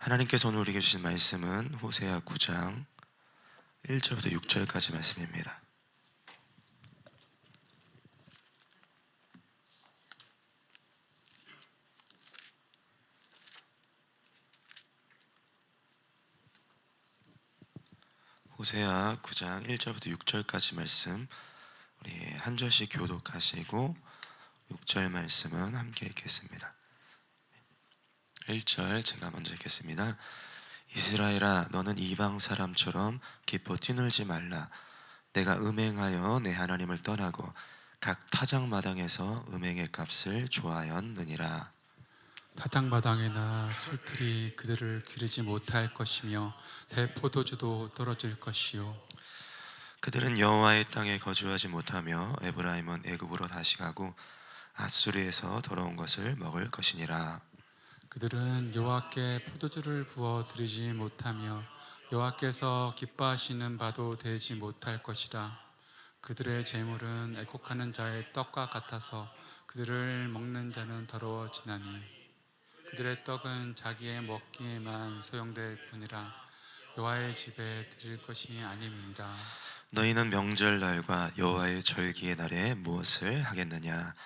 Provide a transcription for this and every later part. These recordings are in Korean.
하나님께서 오늘 우리에게 주신 말씀은 호세아 9장 1절부터 6절까지 말씀입니다. 호세아 9장 1절부터 6절까지 말씀 우리 한 절씩 교독하시고 6절 말씀은 함께 읽겠습니다. 1절 제가 먼저 읽겠습니다. 이스라엘아, 너는 이방 사람처럼 기뻐 뛰놀지 말라. 내가 음행하여 내 하나님을 떠나고 각 타작마당에서 음행의 값을 좋아하였느니라. 타작마당에나 술틀이 그들을 기르지 못할 것이며 새 포도주도 떨어질 것이요, 그들은 여호와의 땅에 거주하지 못하며 에브라임은 애굽으로 다시 가고 앗수르에서 더러운 것을 먹을 것이니라. 그들은 여호와께 포도주를 부어 드리지 못하며 여호와께서 기뻐하시는 바도 되지 못할 것이라. 그들의 재물은 애곡하는 자의 떡과 같아서 그들을 먹는 자는 더러워지나니 그들의 떡은 자기의 먹기에만 소용될 뿐이라. 여호와의 집에 드릴 것이 아님이니라. 너희는 명절날과 여호와의 절기의 날에 무엇을 하겠느냐?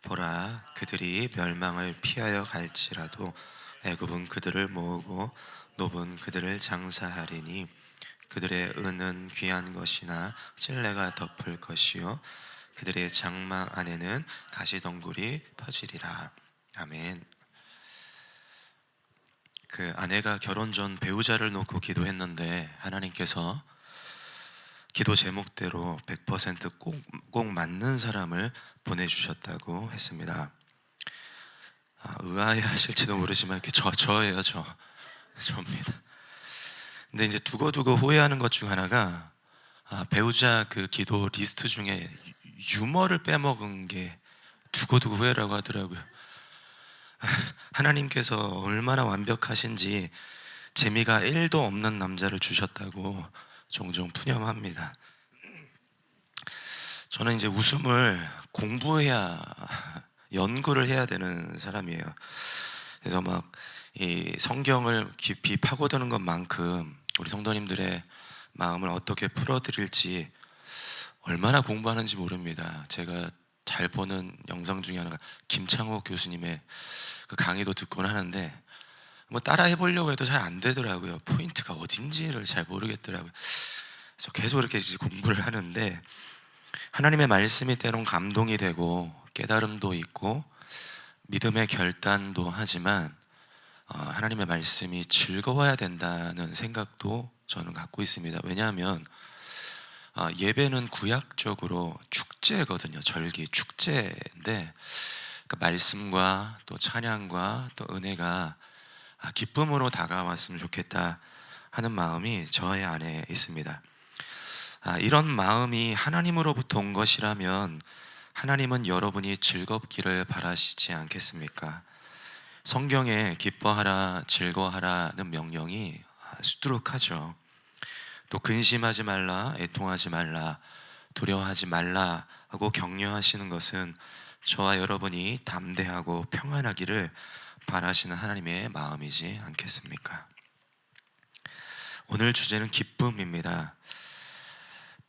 보라, 그들이 멸망을 피하여 갈지라도 애굽은 그들을 모으고 노은 그들을 장사하리니 그들의 은은 귀한 것이나 찔레가 덮을 것이요 그들의 장막 안에는 가시덩굴이 터지리라. 아멘. 그 아내가 결혼 전 배우자를 놓고 기도했는데 하나님께서 기도 제목대로 100% 꼭 맞는 사람을 보내주셨다고 했습니다. 의아해 하실지도 모르지만 저예요. 저입니다. 근데 이제 두고두고 후회하는 것 중 하나가 배우자 그 기도 리스트 중에 유머를 빼먹은 게 두고두고 후회라고 하더라고요. 하나님께서 얼마나 완벽하신지 재미가 1도 없는 남자를 주셨다고 종종 푸념합니다. 저는 이제 웃음을 공부해야, 연구를 해야 되는 사람이에요. 그래서 막 이 성경을 깊이 파고드는 것만큼 우리 성도님들의 마음을 어떻게 풀어드릴지 얼마나 공부하는지 모릅니다. 제가 잘 보는 영상 중에 하나가 김창호 교수님의 그 강의도 듣곤 하는데 뭐 따라 해보려고 해도 잘 안 되더라고요. 포인트가 어딘지를 잘 모르겠더라고요. 그래서 계속 이렇게 공부를 하는데 하나님의 말씀이 때론 감동이 되고 깨달음도 있고 믿음의 결단도 하지만 하나님의 말씀이 즐거워야 된다는 생각도 저는 갖고 있습니다. 왜냐하면 예배는 구약적으로 축제거든요. 절기 축제인데 그 말씀과 또 찬양과 또 은혜가 기쁨으로 다가왔으면 좋겠다 하는 마음이 저의 안에 있습니다. 이런 마음이 하나님으로부터 온 것이라면 하나님은 여러분이 즐겁기를 바라시지 않겠습니까? 성경에 기뻐하라 즐거워하라는 명령이 수두룩하죠. 또 근심하지 말라, 애통하지 말라, 두려워하지 말라 하고 격려하시는 것은 저와 여러분이 담대하고 평안하기를 바라시는 하나님의 마음이지 않겠습니까? 오늘 주제는 기쁨입니다.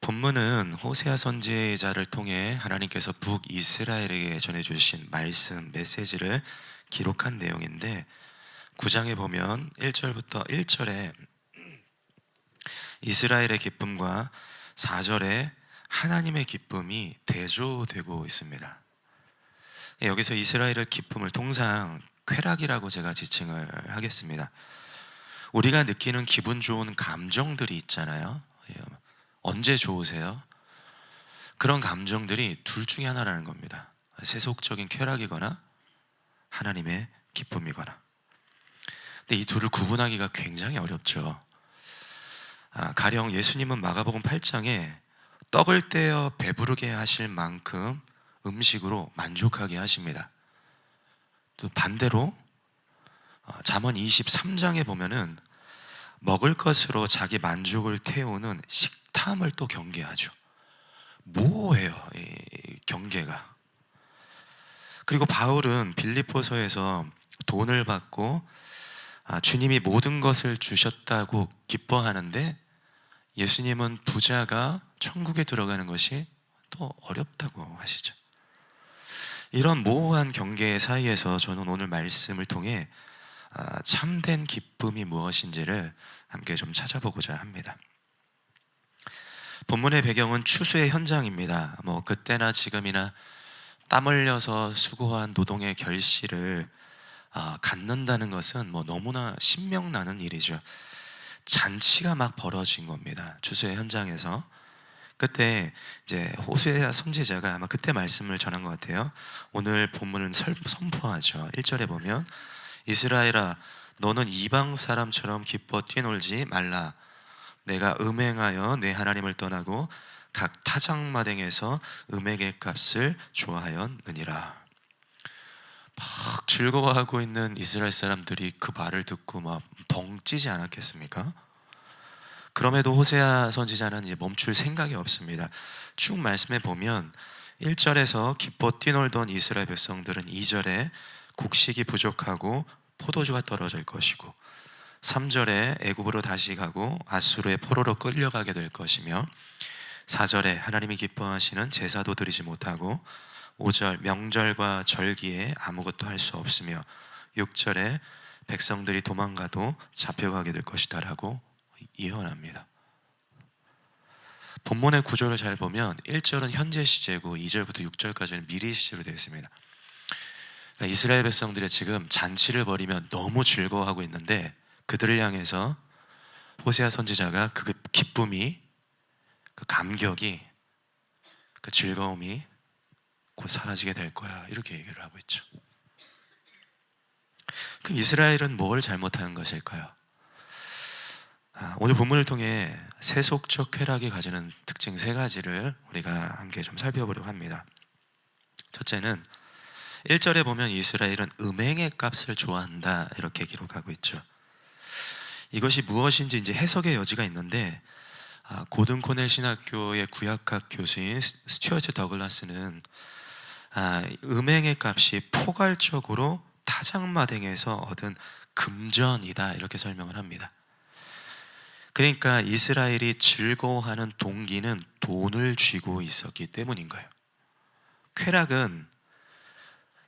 본문은 호세아 선지자를 통해 하나님께서 북이스라엘에게 전해주신 말씀, 메시지를 기록한 내용인데 9장에 보면 1절부터 1절에 이스라엘의 기쁨과 4절에 하나님의 기쁨이 대조되고 있습니다. 여기서 이스라엘의 기쁨을 통상 쾌락이라고 제가 지칭을 하겠습니다. 우리가 느끼는 기분 좋은 감정들이 있잖아요. 언제 좋으세요? 그런 감정들이 둘 중에 하나라는 겁니다. 세속적인 쾌락이거나 하나님의 기쁨이거나. 근데 이 둘을 구분하기가 굉장히 어렵죠. 가령 예수님은 마가복음 8장에 떡을 떼어 배부르게 하실 만큼 음식으로 만족하게 하십니다. 또 반대로 잠언 23장에 보면은 먹을 것으로 자기 만족을 태우는 식탐을 또 경계하죠. 모호해요, 이 경계가. 그리고 바울은 빌립보서에서 돈을 받고 주님이 모든 것을 주셨다고 기뻐하는데 예수님은 부자가 천국에 들어가는 것이 또 어렵다고 하시죠. 이런 모호한 경계 사이에서 저는 오늘 말씀을 통해 참된 기쁨이 무엇인지를 함께 좀 찾아보고자 합니다. 본문의 배경은 추수의 현장입니다. 그때나 지금이나 땀 흘려서 수고한 노동의 결실을 갖는다는 것은 너무나 신명나는 일이죠. 잔치가 막 벌어진 겁니다. 추수의 현장에서. 그때 이제 호세아 선지자가 아마 그때 말씀을 전한 것 같아요. 오늘 본문은 선포하죠. 1절에 보면 이스라엘아 너는 이방 사람처럼 기뻐 뛰놀지 말라. 내가 음행하여 내 하나님을 떠나고 각 타작마당에서 음행의 값을 좋아하였느니라. 막 즐거워하고 있는 이스라엘 사람들이 그 말을 듣고 막 벙찌지 않았겠습니까? 그럼에도 호세아 선지자는 이제 멈출 생각이 없습니다. 쭉 말씀해 보면 1절에서 기뻐 뛰놀던 이스라엘 백성들은 2절에 곡식이 부족하고 포도주가 떨어질 것이고 3절에 애굽으로 다시 가고 아수르의 포로로 끌려가게 될 것이며 4절에 하나님이 기뻐하시는 제사도 드리지 못하고 5절 명절과 절기에 아무것도 할 수 없으며 6절에 백성들이 도망가도 잡혀가게 될 것이다 라고 예언합니다. 본문의 구조를 잘 보면 1절은 현재 시제고 2절부터 6절까지는 미래 시제로 되어 있습니다. 그러니까 이스라엘 백성들이 지금 잔치를 벌이며 너무 즐거워하고 있는데 그들을 향해서 호세아 선지자가 그 기쁨이, 그 감격이, 그 즐거움이 곧 사라지게 될 거야 이렇게 얘기를 하고 있죠. 그럼 이스라엘은 뭘 잘못하는 것일까요? 오늘 본문을 통해 세속적 쾌락이 가지는 특징 3가지를 우리가 함께 좀 살펴보려고 합니다. 첫째는 1절에 보면 이스라엘은 음행의 값을 좋아한다 이렇게 기록하고 있죠. 이것이 무엇인지 이제 해석의 여지가 있는데 고든 코넬 신학교의 구약학 교수인 스튜어트 더글라스는 음행의 값이 포괄적으로 타작마당에서 얻은 금전이다 이렇게 설명을 합니다. 그러니까 이스라엘이 즐거워하는 동기는 돈을 쥐고 있었기 때문인 거예요. 쾌락은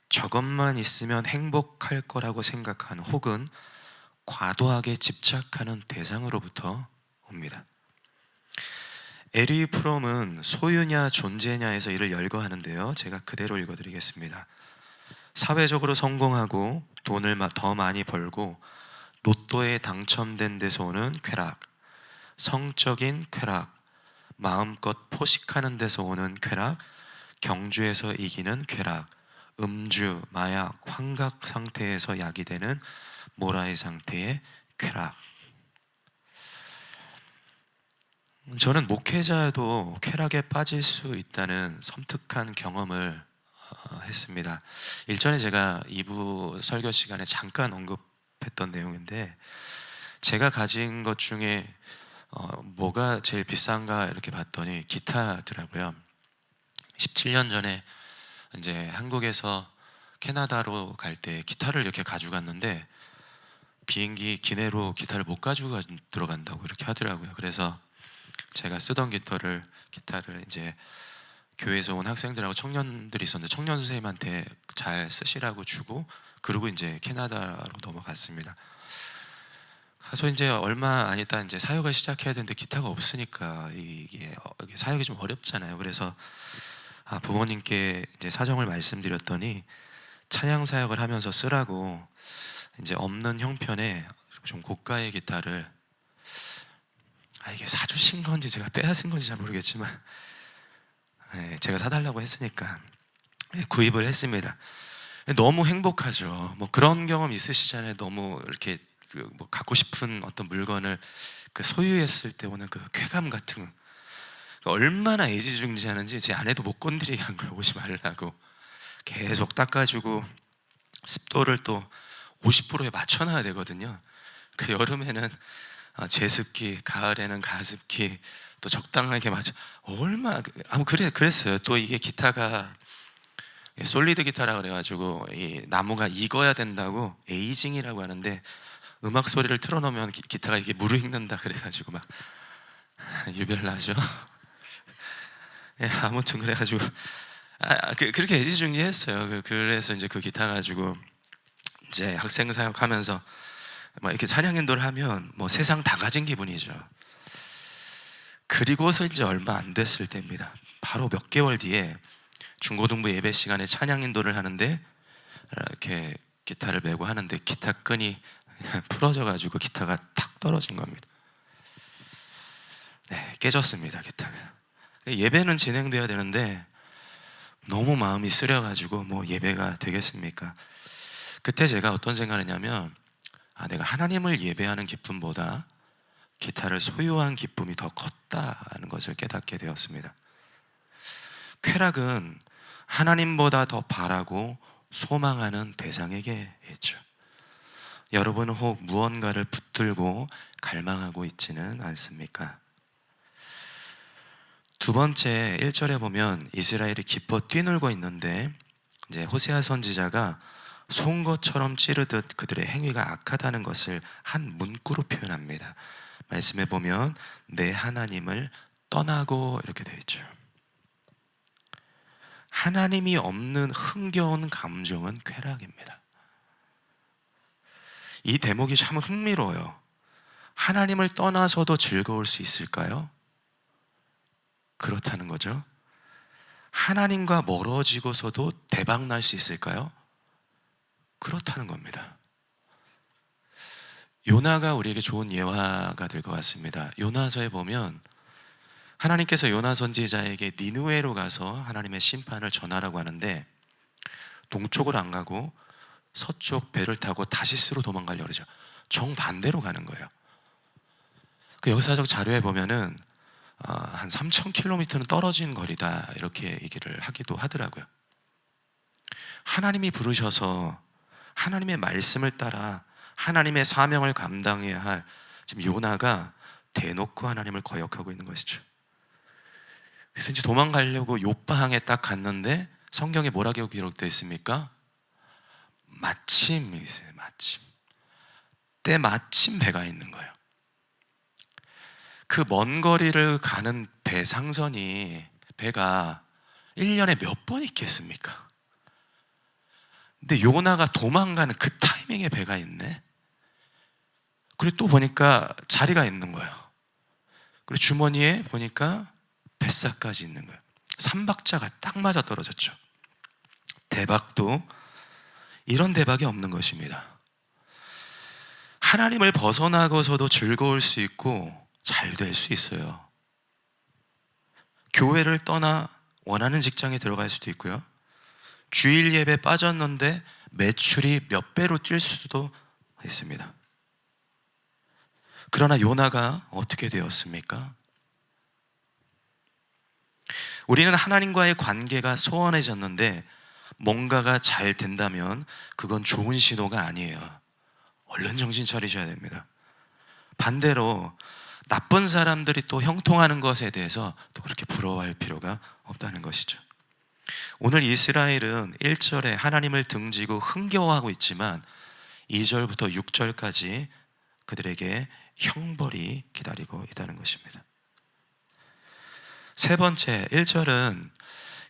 저것만 있으면 행복할 거라고 생각하는 혹은 과도하게 집착하는 대상으로부터 옵니다. 에리 프롬은 소유냐 존재냐에서 이를 열거하는데요. 제가 그대로 읽어드리겠습니다. 사회적으로 성공하고 돈을 더 많이 벌고 로또에 당첨된 데서 오는 쾌락, 성적인 쾌락, 마음껏 포식하는 데서 오는 쾌락, 경주에서 이기는 쾌락, 음주, 마약, 환각 상태에서 야기되는 모라의 상태의 쾌락. 저는 목회자도 쾌락에 빠질 수 있다는 섬뜩한 경험을 했습니다. 일전에 제가 2부 설교 시간에 잠깐 언급했던 내용인데 제가 가진 것 중에 뭐가 제일 비싼가 이렇게 봤더니 기타더라고요. 17년 전에 이제 한국에서 캐나다로 갈 때 기타를 이렇게 가져갔는데 비행기 기내로 기타를 못 가지고 들어간다고 이렇게 하더라고요. 그래서 제가 쓰던 기타를 이제 교회에서 온 학생들하고 청년들이 있었는데 청년 선생님한테 잘 쓰시라고 주고 그리고 이제 캐나다로 넘어갔습니다. 가서 이제 얼마 안 있다 이제 사역을 시작해야 되는데 기타가 없으니까 이게 사역이 좀 어렵잖아요. 그래서 부모님께 이제 사정을 말씀드렸더니 찬양 사역을 하면서 쓰라고 이제 없는 형편에 좀 고가의 기타를 이게 사주신 건지 제가 빼앗은 건지 잘 모르겠지만 제가 사달라고 했으니까 구입을 했습니다. 너무 행복하죠. 그런 경험 있으시잖아요. 너무 이렇게 갖고 싶은 어떤 물건을 그 소유했을 때 오는 그 쾌감 같은 얼마나 애지중지하는지 제 아내도 못 건드리게 한 거예요. 오지 말라고 계속 닦아주고 습도를 또 50%에 맞춰놔야 되거든요. 그 여름에는 제습기, 가을에는 가습기 또 적당하게 맞춰 그랬어요. 또 이게 기타가 솔리드 기타라 그래가지고 이 나무가 익어야 된다고 에이징이라고 하는데 음악 소리를 틀어놓으면 기타가 이게 무르익는다 그래가지고 막 유별나죠. 예, 아무튼 그래가지고 그렇게 애지중지했어요. 그래서 이제 그 기타 가지고 이제 학생 사역하면서 막 이렇게 찬양 인도를 하면 뭐 세상 다 가진 기분이죠. 그리고서 이제 얼마 안 됐을 때입니다. 바로 몇 개월 뒤에 중고등부 예배 시간에 찬양 인도를 하는데 이렇게 기타를 메고 하는데 기타 끈이 풀어져 가지고 기타가 탁 떨어진 겁니다. 네, 깨졌습니다. 기타가. 예배는 진행돼야 되는데 너무 마음이 쓰려 가지고 뭐 예배가 되겠습니까? 그때 제가 어떤 생각을 했냐면 내가 하나님을 예배하는 기쁨보다 기타를 소유한 기쁨이 더 컸다는 것을 깨닫게 되었습니다. 쾌락은 하나님보다 더 바라고 소망하는 대상에게 있죠. 여러분은 혹 무언가를 붙들고 갈망하고 있지는 않습니까? 두 번째 1절에 보면 이스라엘이 기뻐 뛰놀고 있는데 이제 호세아 선지자가 쏜 것처럼 찌르듯 그들의 행위가 악하다는 것을 한 문구로 표현합니다. 말씀해 보면 내 하나님을 떠나고 이렇게 되어 있죠. 하나님이 없는 흥겨운 감정은 쾌락입니다. 이 대목이 참 흥미로워요. 하나님을 떠나서도 즐거울 수 있을까요? 그렇다는 거죠. 하나님과 멀어지고서도 대박 날 수 있을까요? 그렇다는 겁니다. 요나가 우리에게 좋은 예화가 될 것 같습니다. 요나서에 보면 하나님께서 요나 선지자에게 니느웨로 가서 하나님의 심판을 전하라고 하는데 동쪽으로 안 가고 서쪽 배를 타고 다시스로 도망가려고 그러죠. 정반대로 가는 거예요. 그 역사적 자료에 보면은 한 3,000km는 떨어진 거리다 이렇게 얘기를 하기도 하더라고요. 하나님이 부르셔서 하나님의 말씀을 따라 하나님의 사명을 감당해야 할 지금 요나가 대놓고 하나님을 거역하고 있는 것이죠. 그래서 이제 도망가려고 요바항에 딱 갔는데 성경에 뭐라고 기록되어 있습니까? 마침이 있어요. 마침. 때마침 배가 있는 거예요. 그 먼 거리를 가는 배 상선이 배가 1년에 몇 번 있겠습니까? 근데 요나가 도망가는 그 타이밍에 배가 있네. 그리고 또 보니까 자리가 있는 거예요. 그리고 주머니에 보니까 뱃사까지 있는 거예요. 3박자가 딱 맞아 떨어졌죠. 대박도 이런 대박이 없는 것입니다. 하나님을 벗어나고서도 즐거울 수 있고 잘 될 수 있어요. 교회를 떠나 원하는 직장에 들어갈 수도 있고요. 주일 예배 빠졌는데 매출이 몇 배로 뛸 수도 있습니다. 그러나 요나가 어떻게 되었습니까? 우리는 하나님과의 관계가 소원해졌는데 뭔가가 잘 된다면 그건 좋은 신호가 아니에요. 얼른 정신 차리셔야 됩니다. 반대로 나쁜 사람들이 또 형통하는 것에 대해서 또 그렇게 부러워할 필요가 없다는 것이죠. 오늘 이스라엘은 1절에 하나님을 등지고 흥겨워하고 있지만 2절부터 6절까지 그들에게 형벌이 기다리고 있다는 것입니다. 세 번째 1절은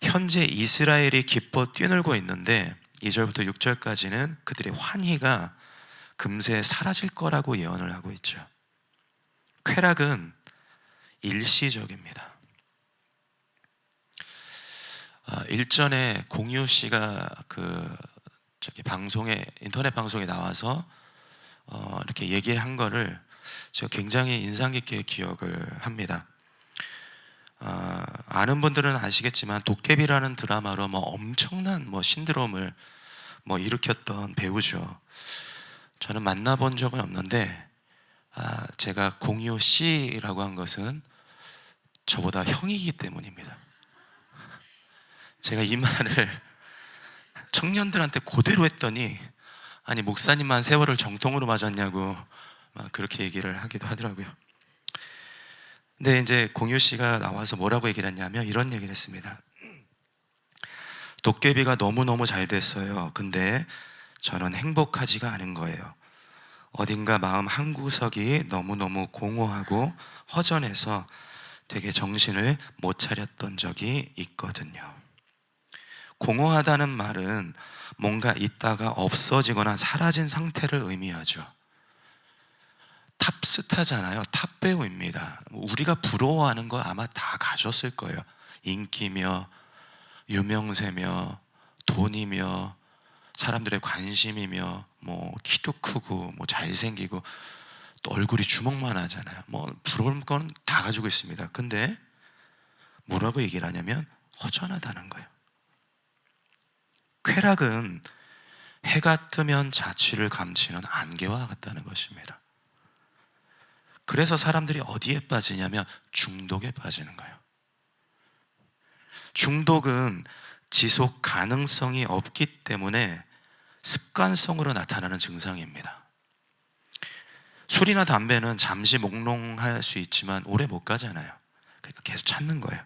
현재 이스라엘이 기뻐 뛰놀고 있는데 2절부터 6절까지는 그들의 환희가 금세 사라질 거라고 예언을 하고 있죠. 쾌락은 일시적입니다. 일전에 공유 씨가 방송에 인터넷 방송에 나와서 이렇게 얘기를 한 거를 제가 굉장히 인상 깊게 기억을 합니다. 아는 분들은 아시겠지만 도깨비라는 드라마로 엄청난 신드롬을 일으켰던 배우죠. 저는 만나본 적은 없는데 제가 공유 씨라고 한 것은 저보다 형이기 때문입니다. 제가 이 말을 청년들한테 그대로 했더니 아니 목사님만 세월을 정통으로 맞았냐고 막 그렇게 얘기를 하기도 하더라고요. 근데 이제 공유 씨가 나와서 뭐라고 얘기를 했냐면 이런 얘기를 했습니다. 도깨비가 너무너무 잘 됐어요. 근데 저는 행복하지가 않은 거예요. 어딘가 마음 한구석이 너무너무 공허하고 허전해서 되게 정신을 못 차렸던 적이 있거든요. 공허하다는 말은 뭔가 있다가 없어지거나 사라진 상태를 의미하죠. 탑스타잖아요. 탑배우입니다. 우리가 부러워하는 거 아마 다 가졌을 거예요. 인기며 유명세며 돈이며 사람들의 관심이며 뭐 키도 크고 뭐 잘생기고 또 얼굴이 주먹만 하잖아요. 뭐 부러울 건 다 가지고 있습니다. 근데 뭐라고 얘기를 하냐면 허전하다는 거예요. 쾌락은 해가 뜨면 자취를 감추는 안개와 같다는 것입니다. 그래서 사람들이 어디에 빠지냐면 중독에 빠지는 거예요. 중독은 지속 가능성이 없기 때문에 습관성으로 나타나는 증상입니다. 술이나 담배는 잠시 몽롱할 수 있지만 오래 못 가잖아요. 그러니까 계속 찾는 거예요.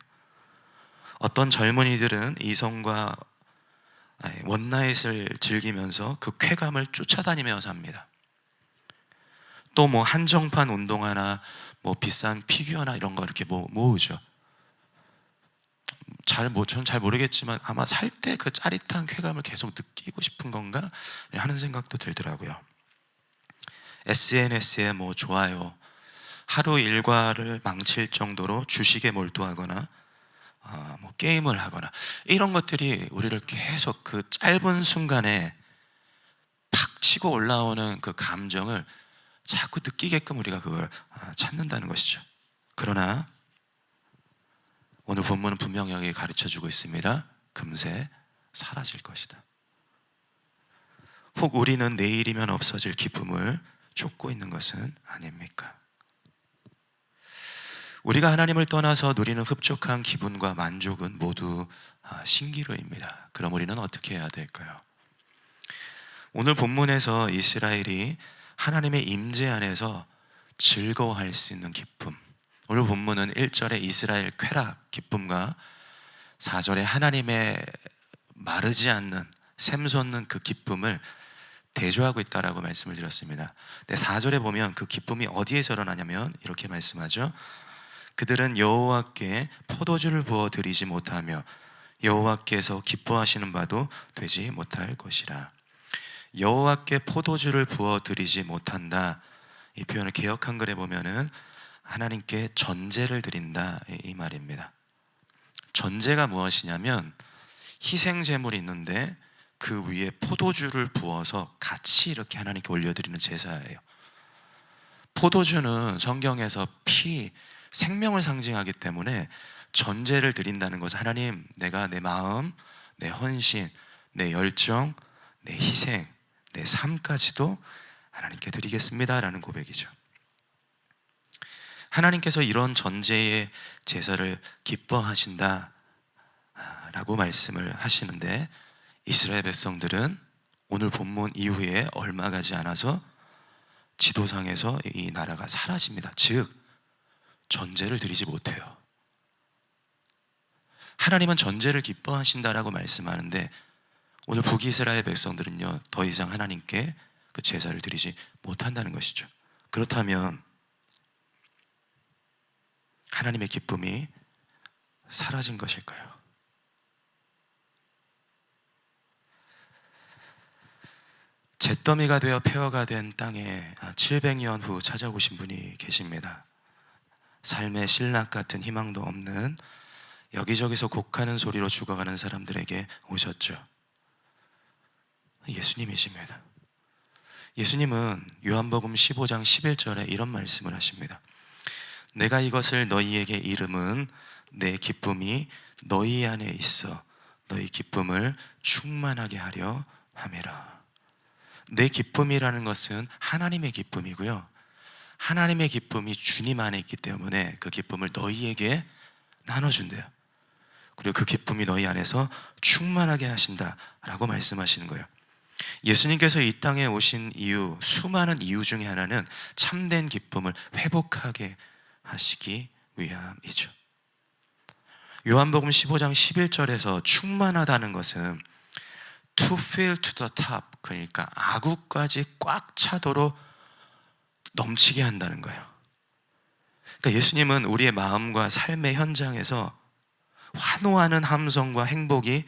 어떤 젊은이들은 이성과 원나잇을 즐기면서 그 쾌감을 쫓아다니며 삽니다. 또 뭐 한정판 운동화나 뭐 비싼 피규어나 이런 거 이렇게 모으죠. 저는 잘 모르겠지만 아마 살 때 그 짜릿한 쾌감을 계속 느끼고 싶은 건가 하는 생각도 들더라고요. SNS에 뭐 좋아요, 하루 일과를 망칠 정도로 주식에 몰두하거나 뭐 게임을 하거나 이런 것들이 우리를 계속 그 짧은 순간에 팍 치고 올라오는 그 감정을 자꾸 느끼게끔 우리가 그걸 찾는다는 것이죠. 그러나 오늘 본문은 분명하게 가르쳐주고 있습니다. 금세 사라질 것이다. 혹 우리는 내일이면 없어질 기쁨을 쫓고 있는 것은 아닙니까? 우리가 하나님을 떠나서 누리는 흡족한 기분과 만족은 모두 신기루입니다. 그럼 우리는 어떻게 해야 될까요? 오늘 본문에서 이스라엘이 하나님의 임재 안에서 즐거워할 수 있는 기쁨, 오늘 본문은 1절에 이스라엘 쾌락, 기쁨과 4절에 하나님의 마르지 않는 샘솟는 그 기쁨을 대조하고 있다라고 말씀을 드렸습니다. 근데 4절에 보면 그 기쁨이 어디에서 일어나냐면 이렇게 말씀하죠. 그들은 여호와께 포도주를 부어 드리지 못하며 여호와께서 기뻐하시는 바도 되지 못할 것이라. 여호와께 포도주를 부어 드리지 못한다, 이 표현을 개역 한글에 보면은 하나님께 전제를 드린다, 이 말입니다. 전제가 무엇이냐면 희생 제물이 있는데 그 위에 포도주를 부어서 같이 이렇게 하나님께 올려드리는 제사예요. 포도주는 성경에서 피, 생명을 상징하기 때문에 전제를 드린다는 것은 하나님, 내가 내 마음, 내 헌신, 내 열정, 내 희생, 내 삶까지도 하나님께 드리겠습니다 라는 고백이죠. 하나님께서 이런 전제의 제사를 기뻐하신다 라고 말씀을 하시는데, 이스라엘 백성들은 오늘 본문 이후에 얼마 가지 않아서 지도상에서 이 나라가 사라집니다. 즉 전제를 드리지 못해요. 하나님은 전제를 기뻐하신다라고 말씀하는데 오늘 북이스라엘 백성들은요, 더 이상 하나님께 그 제사를 드리지 못한다는 것이죠. 그렇다면 하나님의 기쁨이 사라진 것일까요? 잿더미가 되어 폐허가 된 땅에 700년 후 찾아오신 분이 계십니다. 삶의 신락 같은 희망도 없는 여기저기서 곡하는 소리로 죽어가는 사람들에게 오셨죠. 예수님이십니다. 예수님은 요한복음 15장 11절에 이런 말씀을 하십니다. 내가 이것을 너희에게 이름은 내 기쁨이 너희 안에 있어 너희 기쁨을 충만하게 하려 함이라. 내 기쁨이라는 것은 하나님의 기쁨이고요, 하나님의 기쁨이 주님 안에 있기 때문에 그 기쁨을 너희에게 나눠준대요. 그리고 그 기쁨이 너희 안에서 충만하게 하신다라고 말씀하시는 거예요. 예수님께서 이 땅에 오신 이유, 수많은 이유 중에 하나는 참된 기쁨을 회복하게 하시기 위함이죠. 요한복음 15장 11절에서 충만하다는 것은 to fill to the top, 그러니까 아구까지 꽉 차도록 넘치게 한다는 거예요. 그러니까 예수님은 우리의 마음과 삶의 현장에서 환호하는 함성과 행복이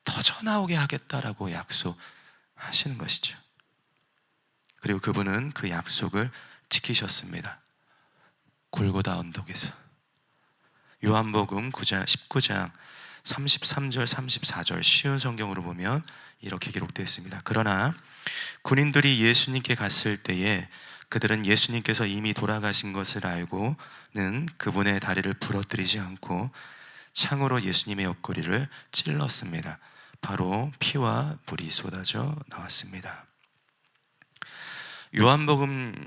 터져나오게 하겠다라고 약속하시는 것이죠. 그리고 그분은 그 약속을 지키셨습니다. 골고다 언덕에서. 요한복음 19장 33절 34절 쉬운 성경으로 보면 이렇게 기록되어 있습니다. 그러나 군인들이 예수님께 갔을 때에 그들은 예수님께서 이미 돌아가신 것을 알고는 그분의 다리를 부러뜨리지 않고 창으로 예수님의 옆구리를 찔렀습니다. 바로 피와 불이 쏟아져 나왔습니다. 요한복음에서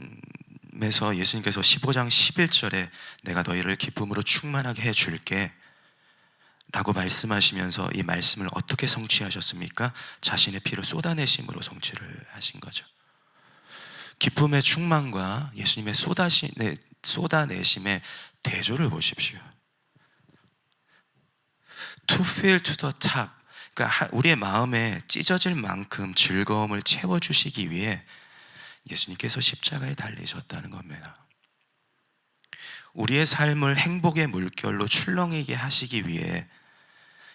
예수님께서 15장 11절에 내가 너희를 기쁨으로 충만하게 해줄게 라고 말씀하시면서 이 말씀을 어떻게 성취하셨습니까? 자신의 피를 쏟아내심으로 성취를 하신 거죠. 기쁨의 충만과 예수님의 쏟아내심의 대조를 보십시오. To fill to the top, 그러니까 우리의 마음에 찢어질 만큼 즐거움을 채워주시기 위해 예수님께서 십자가에 달리셨다는 겁니다. 우리의 삶을 행복의 물결로 출렁이게 하시기 위해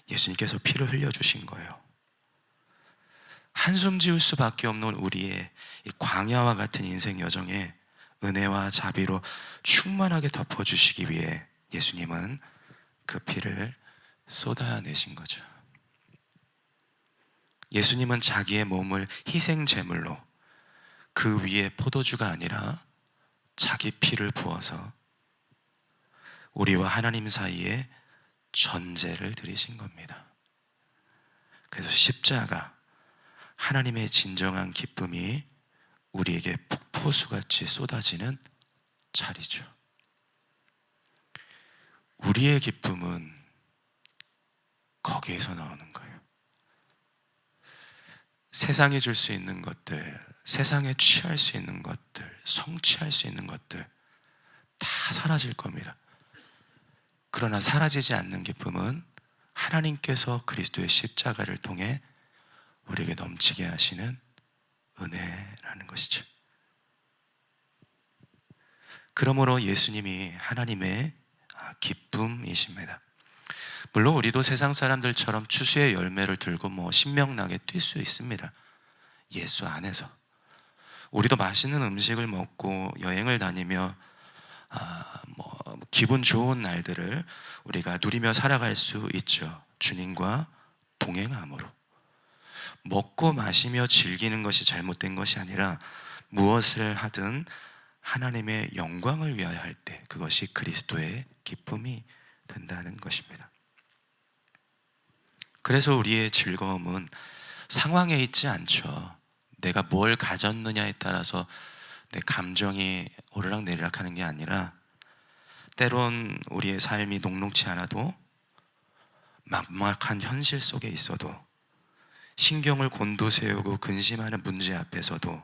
예수님께서 피를 흘려주신 거예요. 한숨 지을 수밖에 없는 우리의 이 광야와 같은 인생 여정에 은혜와 자비로 충만하게 덮어주시기 위해 예수님은 그 피를 쏟아내신 거죠. 예수님은 자기의 몸을 희생 제물로 그 위에 포도주가 아니라 자기 피를 부어서 우리와 하나님 사이에 전제를 드리신 겁니다. 그래서 십자가, 하나님의 진정한 기쁨이 우리에게 폭포수같이 쏟아지는 자리죠. 우리의 기쁨은 거기에서 나오는 거예요. 세상이 줄 수 있는 것들, 세상에 취할 수 있는 것들, 성취할 수 있는 것들 다 사라질 겁니다. 그러나 사라지지 않는 기쁨은 하나님께서 그리스도의 십자가를 통해 우리에게 넘치게 하시는 은혜라는 것이죠. 그러므로 예수님이 하나님의 기쁨이십니다. 물론 우리도 세상 사람들처럼 추수의 열매를 들고 신명나게 뛸 수 있습니다. 예수 안에서. 우리도 맛있는 음식을 먹고 여행을 다니며 기분 좋은 날들을 우리가 누리며 살아갈 수 있죠. 주님과 동행함으로. 먹고 마시며 즐기는 것이 잘못된 것이 아니라 무엇을 하든 하나님의 영광을 위하여 할 때 그것이 그리스도의 기쁨이 된다는 것입니다. 그래서 우리의 즐거움은 상황에 있지 않죠. 내가 뭘 가졌느냐에 따라서 내 감정이 오르락내리락 하는 게 아니라 때론 우리의 삶이 녹록치 않아도 막막한 현실 속에 있어도 신경을 곤두세우고 근심하는 문제 앞에서도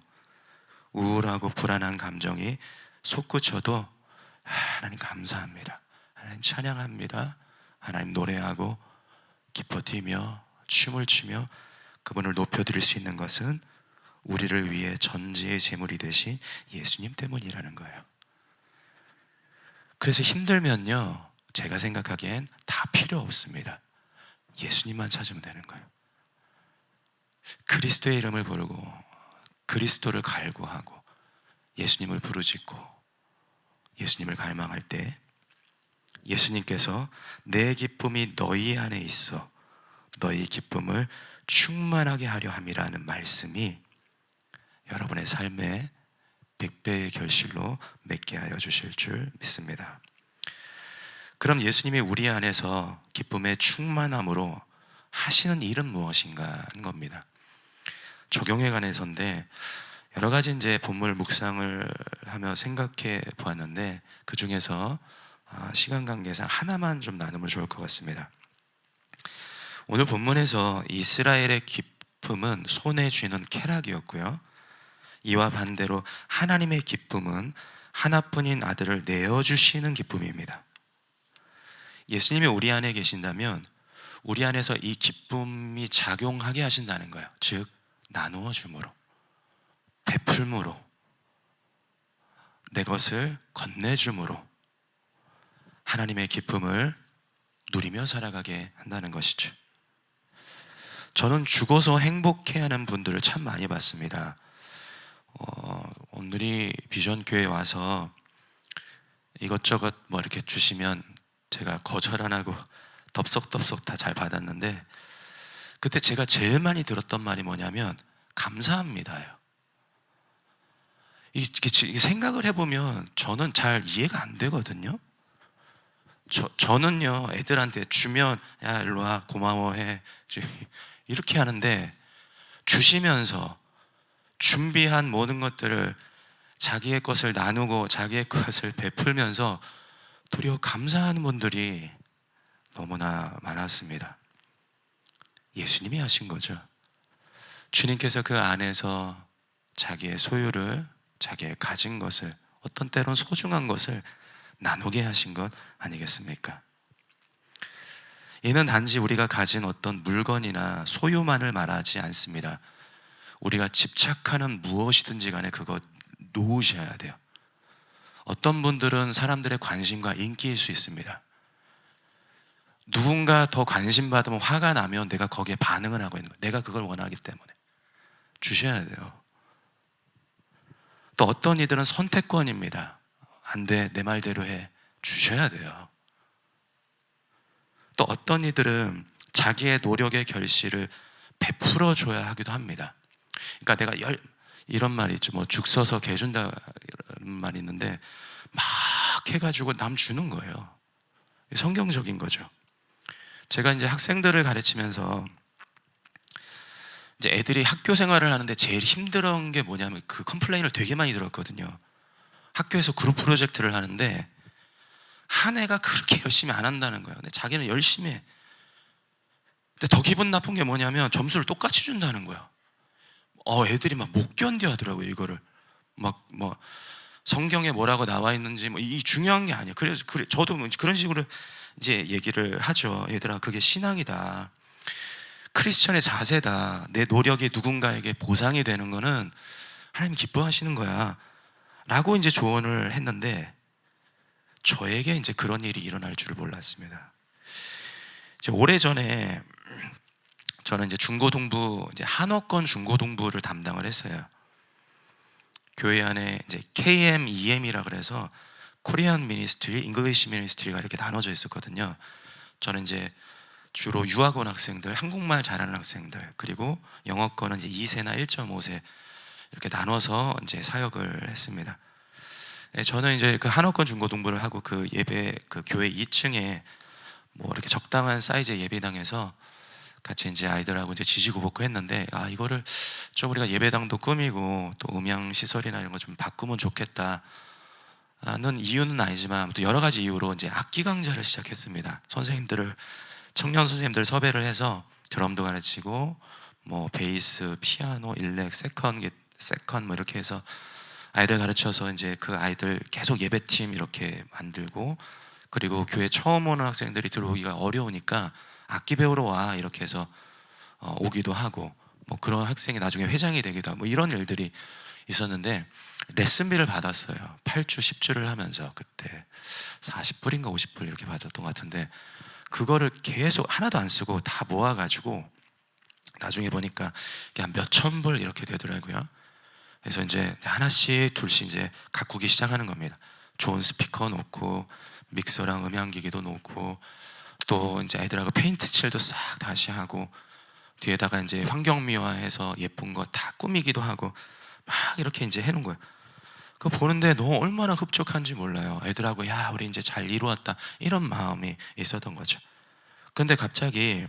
우울하고 불안한 감정이 솟구쳐도 하나님 감사합니다, 하나님 찬양합니다, 하나님 노래하고 기뻐 뛰며 춤을 추며 그분을 높여드릴 수 있는 것은 우리를 위해 전지의 제물이 되신 예수님 때문이라는 거예요. 그래서 힘들면요, 제가 생각하기엔 다 필요 없습니다. 예수님만 찾으면 되는 거예요. 그리스도의 이름을 부르고 그리스도를 갈구하고 예수님을 부르짖고 예수님을 갈망할 때 예수님께서 내 기쁨이 너희 안에 있어 너희 기쁨을 충만하게 하려 함이라는 말씀이 여러분의 삶에 100배의 결실로 맺게 하여 주실 줄 믿습니다. 그럼 예수님이 우리 안에서 기쁨의 충만함으로 하시는 일은 무엇인가 하는 겁니다. 적용에 관해서인데 여러 가지 이제 본문 묵상을 하며 생각해 보았는데 그 중에서 시간 관계상 하나만 좀 나누면 좋을 것 같습니다. 오늘 본문에서 이스라엘의 기쁨은 손에 쥐는 쾌락이었고요, 이와 반대로 하나님의 기쁨은 하나뿐인 아들을 내어주시는 기쁨입니다. 예수님이 우리 안에 계신다면 우리 안에서 이 기쁨이 작용하게 하신다는 거예요. 즉 나누어 줌으로, 베풀므로, 내 것을 건네줌으로 하나님의 기쁨을 누리며 살아가게 한다는 것이죠. 저는 죽어서 행복해하는 분들을 참 많이 봤습니다. 오늘이 비전교회 와서 이것저것 뭐 이렇게 주시면 제가 거절 안 하고 덥석덥석 다 잘 받았는데, 그때 제가 제일 많이 들었던 말이 뭐냐면 감사합니다요. 이게 생각을 해보면 저는 잘 이해가 안 되거든요. 저는요, 애들한테 주면 야 일로 와 고마워해 이렇게 하는데, 주시면서 준비한 모든 것들을 자기의 것을 나누고 자기의 것을 베풀면서 도리어 감사하는 분들이 너무나 많았습니다. 예수님이 하신 거죠. 주님께서 그 안에서 자기의 소유를, 자기의 가진 것을, 어떤 때론 소중한 것을 나누게 하신 것 아니겠습니까? 이는 단지 우리가 가진 어떤 물건이나 소유만을 말하지 않습니다. 우리가 집착하는 무엇이든지 간에 그거 놓으셔야 돼요. 어떤 분들은 사람들의 관심과 인기일 수 있습니다. 누군가 더 관심 받으면 화가 나면 내가 거기에 반응을 하고 있는 거예요. 내가 그걸 원하기 때문에. 주셔야 돼요. 또 어떤 이들은 선택권입니다. 안 돼, 내 말대로 해. 주셔야 돼요. 또 어떤 이들은 자기의 노력의 결실을 베풀어 줘야 하기도 합니다. 그러니까 내가 이런 말이 있죠. 뭐 죽 써서 개 준다 이런 말이 있는데, 막 해가지고 남 주는 거예요. 성경적인 거죠. 제가 이제 학생들을 가르치면서 이제 애들이 학교 생활을 하는데 제일 힘들었던 게 뭐냐면 그 컴플레인을 되게 많이 들었거든요. 학교에서 그룹 프로젝트를 하는데 한 애가 그렇게 열심히 안 한다는 거예요. 근데 자기는 열심히 해. 근데 더 기분 나쁜 게 뭐냐면 점수를 똑같이 준다는 거예요. 애들이 막 못 견뎌 하더라고요, 이거를. 막 뭐 성경에 뭐라고 나와 있는지 뭐 이 중요한 게 아니에요. 그래서 저도 그런 식으로 이제 얘기를 하죠. 얘들아, 그게 신앙이다. 크리스천의 자세다. 내 노력이 누군가에게 보상이 되는 거는 하나님 기뻐하시는 거야. 라고 이제 조언을 했는데, 저에게 이제 그런 일이 일어날 줄 몰랐습니다. 이제 오래전에 저는 이제 중고등부, 이제 한어권 중고등부를 담당을 했어요. 교회 안에 이제 KM, EM이라 그래서 코리안 미니스트리, 잉글리시 미니스트리가 이렇게 나눠져 있었거든요. 저는 이제 주로 유학원 학생들, 한국말 잘하는 학생들, 그리고 영어권은 이제 2세나 1.5세 이렇게 나눠서 이제 사역을 했습니다. 네, 저는 이제 그 한어권 중고등부를 하고 그 예배, 그 교회 2층에 뭐 이렇게 적당한 사이즈의 예배당에서 같이 이제 아이들하고 이제 지지고 볶고 했는데, 이거를 좀 우리가 예배당도 꾸미고 또 음향 시설이나 이런 거 좀 바꾸면 좋겠다는 이유는 아니지만 또 여러 가지 이유로 이제 악기 강좌를 시작했습니다. 선생님들을, 청년 선생님들 섭외를 해서 드럼도 가르치고 뭐 베이스, 피아노, 일렉, 세컨 뭐 이렇게 해서 아이들 가르쳐서 이제 그 아이들 계속 예배팀 이렇게 만들고, 그리고 교회 처음 오는 학생들이 들어오기가 어려우니까 악기 배우러 와 이렇게 해서 오기도 하고, 뭐 그런 학생이 나중에 회장이 되기도 하고, 뭐 이런 일들이 있었는데, 레슨비를 받았어요. 8주 10주를 하면서 그때 40불인가 50불 이렇게 받았던 것 같은데, 그거를 계속 하나도 안 쓰고 다 모아가지고 나중에 보니까 한 몇천 불 이렇게 되더라고요. 그래서 이제 하나씩 둘씩 이제 가꾸기 시작하는 겁니다. 좋은 스피커 놓고 믹서랑 음향기기도 놓고, 또 이제 애들하고 페인트 칠도 싹 다시 하고, 뒤에다가 이제 환경미화해서 예쁜 거 다 꾸미기도 하고 막 이렇게 이제 해놓은 거예요. 그거 보는데 너무 얼마나 흡족한지 몰라요. 애들하고 야 우리 이제 잘 이루었다 이런 마음이 있었던 거죠. 근데 갑자기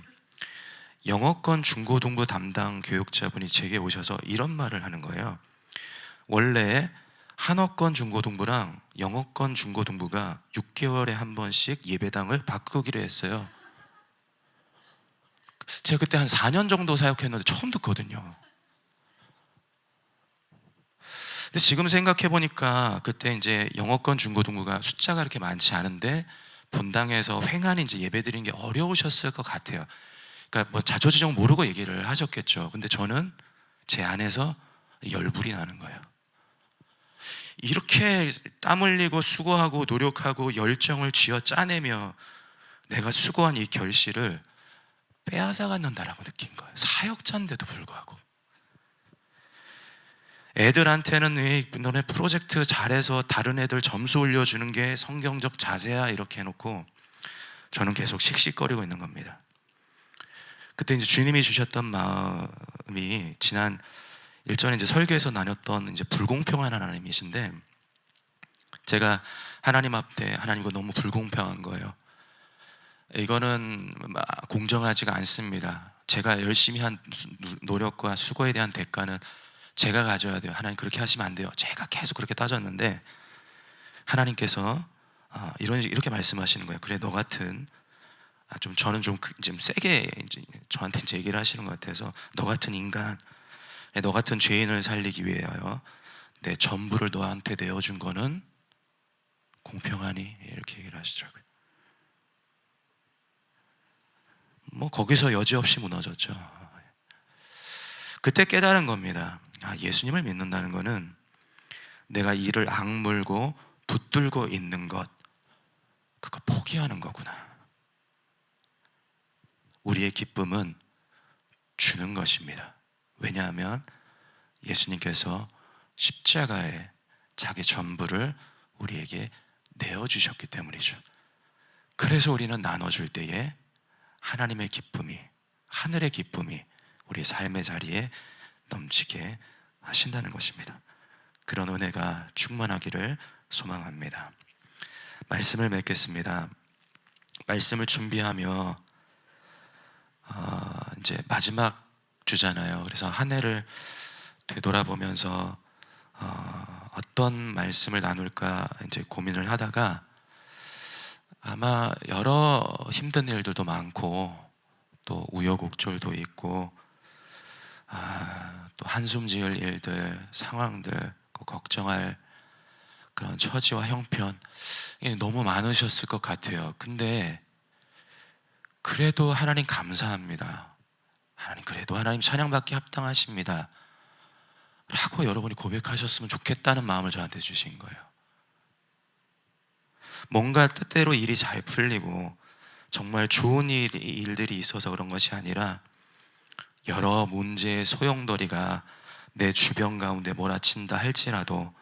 영어권 중고등부 담당 교육자분이 제게 오셔서 이런 말을 하는 거예요. 원래 한어권 중고등부랑 영어권 중고등부가 6개월에 한 번씩 예배당을 바꾸기로 했어요. 제가 그때 한 4년 정도 사역했는데 처음 듣거든요. 근데 지금 생각해 보니까 그때 이제 영어권 중고등부가 숫자가 그렇게 많지 않은데 본당에서 횡하니 이제 예배드리는 게 어려우셨을 것 같아요. 그러니까 뭐 자초지종 모르고 얘기를 하셨겠죠. 근데 저는 제 안에서 열불이 나는 거예요. 이렇게 땀 흘리고 수고하고 노력하고 열정을 쥐어 짜내며 내가 수고한 이 결실을 빼앗아 갖는다라고 느낀 거예요. 사역자인데도 불구하고. 애들한테는 왜 너네 프로젝트 잘해서 다른 애들 점수 올려주는 게 성경적 자세야 이렇게 해놓고 저는 계속 씩씩거리고 있는 겁니다. 그때 이제 주님이 주셨던 마음이 지난 일전에 이제 설교에서 나눴던 이제 불공평한 하나님이신데, 제가 하나님 앞에 하나님 이거 너무 불공평한 거예요. 이거는 공정하지가 않습니다. 제가 열심히 한 노력과 수고에 대한 대가는 제가 가져야 돼요. 하나님 그렇게 하시면 안 돼요. 제가 계속 그렇게 따졌는데 하나님께서 이렇게 말씀하시는 거예요. 그래, 너 같은 저는 좀 세게 저한테 이제 얘기를 하시는 것 같아서, 너 같은 인간, 너 같은 죄인을 살리기 위하여 내 전부를 너한테 내어준 거는 공평하니? 이렇게 얘기를 하시더라고요. 뭐 거기서 여지없이 무너졌죠. 그때 깨달은 겁니다. 예수님을 믿는다는 거는 내가 이를 악물고 붙들고 있는 것, 그거 포기하는 거구나. 우리의 기쁨은 주는 것입니다. 왜냐하면 예수님께서 십자가에 자기 전부를 우리에게 내어주셨기 때문이죠. 그래서 우리는 나눠줄 때에 하나님의 기쁨이, 하늘의 기쁨이 우리의 삶의 자리에 넘치게 하신다는 것입니다. 그런 은혜가 충만하기를 소망합니다. 말씀을 맺겠습니다. 말씀을 준비하며 이제 마지막 주잖아요. 그래서 한 해를 되돌아보면서 어떤 말씀을 나눌까 이제 고민을 하다가, 아마 여러 힘든 일들도 많고 또 우여곡절도 있고 또 한숨 지을 일들, 상황들, 걱정할 그런 처지와 형편 너무 많으셨을 것 같아요. 근데 그래도 하나님 감사합니다. 하나님 그래도 하나님 찬양받기 합당하십니다 라고 여러분이 고백하셨으면 좋겠다는 마음을 저한테 주신 거예요. 뭔가 뜻대로 일이 잘 풀리고 정말 좋은 일들이 있어서 그런 것이 아니라 여러 문제의 소용돌이가 내 주변 가운데 몰아친다 할지라도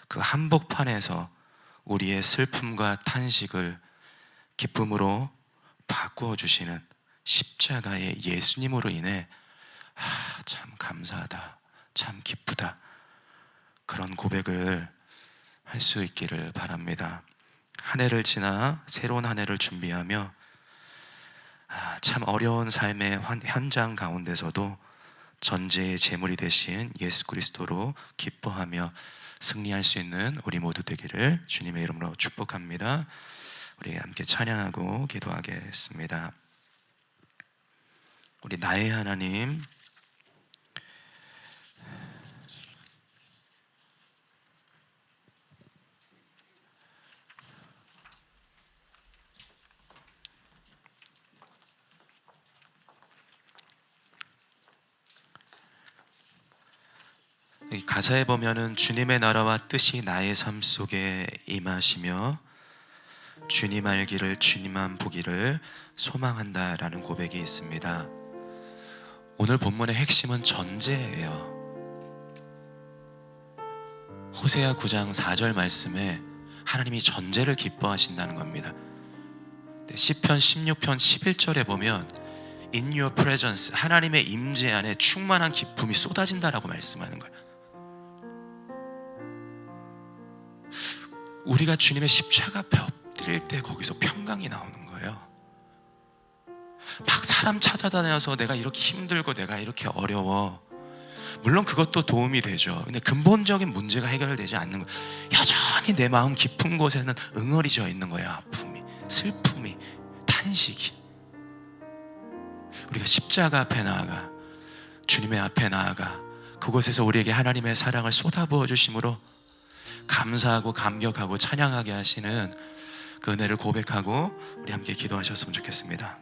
그 한복판에서 우리의 슬픔과 탄식을 기쁨으로 바꾸어 주시는 십자가의 예수님으로 인해 참 감사하다, 참 기쁘다, 그런 고백을 할 수 있기를 바랍니다. 한 해를 지나 새로운 한 해를 준비하며 참 어려운 삶의 현장 가운데서도 전제의 제물이 되신 예수 그리스도로 기뻐하며 승리할 수 있는 우리 모두 되기를 주님의 이름으로 축복합니다. 우리 함께 찬양하고 기도하겠습니다. 우리 나의 하나님, 이 가사에 보면은 주님의 나라와 뜻이 나의 삶 속에 임하시며 주님 알기를, 주님만 보기를 소망한다라는 고백이 있습니다. 오늘 본문의 핵심은 전제예요. 호세아 9장 4절 말씀에 하나님이 전제를 기뻐하신다는 겁니다. 시편 16편 11절에 보면 In your presence, 하나님의 임재 안에 충만한 기쁨이 쏟아진다라고 말씀하는 거예요. 우리가 주님의 십자가 앞에 엎드릴 때 거기서 평강이 나오는 거예요. 막 사람 찾아다녀서 내가 이렇게 힘들고 내가 이렇게 어려워, 물론 그것도 도움이 되죠. 근데 근본적인 문제가 해결되지 않는 거예요. 여전히 내 마음 깊은 곳에는 응어리져 있는 거예요. 아픔이, 슬픔이, 탄식이. 우리가 십자가 앞에 나아가, 주님의 앞에 나아가 그곳에서 우리에게 하나님의 사랑을 쏟아부어 주심으로 감사하고 감격하고 찬양하게 하시는 그 은혜를 고백하고 우리 함께 기도하셨으면 좋겠습니다.